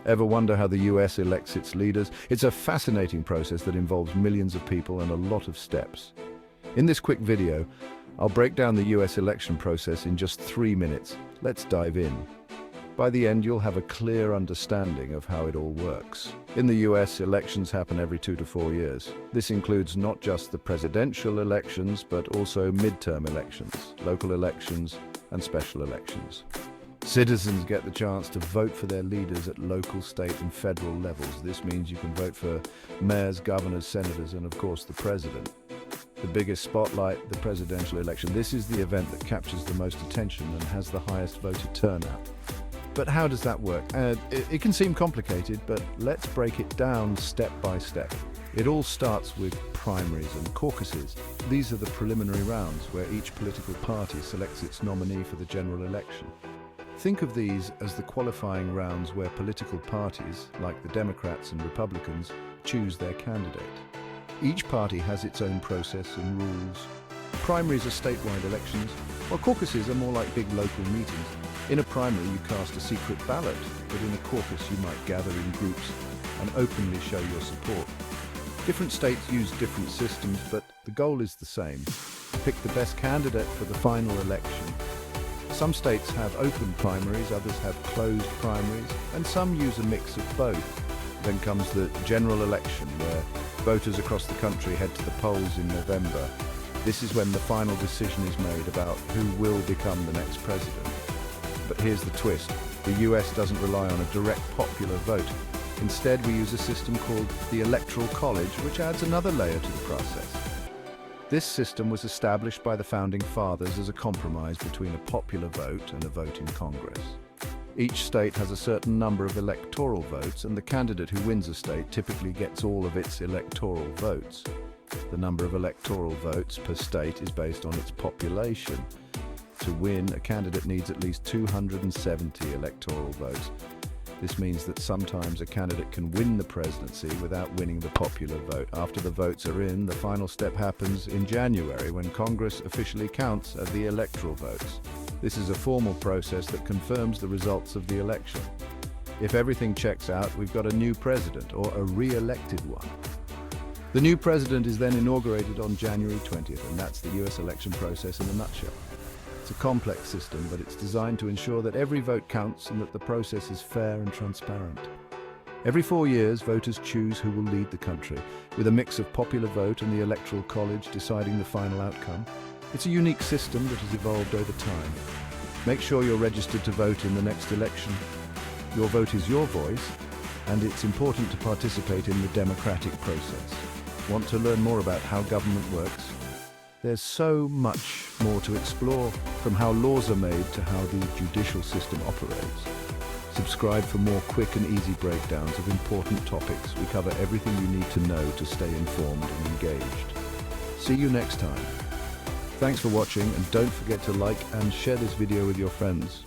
Ever wonder how the US elects its leaders? It's a fascinating process that involves millions of people and a lot of steps. In this quick video, I'll break down the US election process in just 3 minutes. Let's dive in. By the end, you'll have a clear understanding of how it all works. In the US, elections happen every 2 to 4 years. This includes not just the presidential elections, but also midterm elections, local elections, and special elections. Citizens get the chance to vote for their leaders at local, state, and federal levels. This means you can vote for mayors, governors, senators, and of course the president. The biggest spotlight, the presidential election. This is the event that captures the most attention and has the highest voter turnout. But how does that work? It can seem complicated, but let's break it down step by step. It all starts with primaries and caucuses. These are the preliminary rounds where each political party selects its nominee for the general election. Think of these as the qualifying rounds where political parties, like the Democrats and Republicans, choose their candidate. Each party has its own process and rules. Primaries are statewide elections, while caucuses are more like big local meetings. In a primary, you cast a secret ballot, but in a caucus, you might gather in groups and openly show your support. Different states use different systems, but the goal is the same: pick the best candidate for the final election. Some states have open primaries, others have closed primaries, and some use a mix of both. Then comes the general election, where voters across the country head to the polls in November. This is when the final decision is made about who will become the next president. But here's the twist. The US doesn't rely on a direct popular vote. Instead, we use a system called the Electoral College, which adds another layer to the process. This system was established by the Founding Fathers as a compromise between a popular vote and a vote in Congress. Each state has a certain number of electoral votes, and the candidate who wins a state typically gets all of its electoral votes. The number of electoral votes per state is based on its population. To win, a candidate needs at least 270 electoral votes. This means that sometimes a candidate can win the presidency without winning the popular vote. After the votes are in, the final step happens in January, when Congress officially counts the electoral votes. This is a formal process that confirms the results of the election. If everything checks out, we've got a new president, or a re-elected one. The new president is then inaugurated on January 20th, and that's the US election process in a nutshell. It's a complex system, but it's designed to ensure that every vote counts and that the process is fair and transparent. Every 4 years, voters choose who will lead the country, with a mix of popular vote and the Electoral College deciding the final outcome. It's a unique system that has evolved over time. Make sure you're registered to vote in the next election. Your vote is your voice, and it's important to participate in the democratic process. Want to learn more about how government works? There's so much more to explore, from how laws are made to how the judicial system operates. Subscribe for more quick and easy breakdowns of important topics. We cover everything you need to know to stay informed and engaged. See you next time. Thanks for watching, and don't forget to like and share this video with your friends.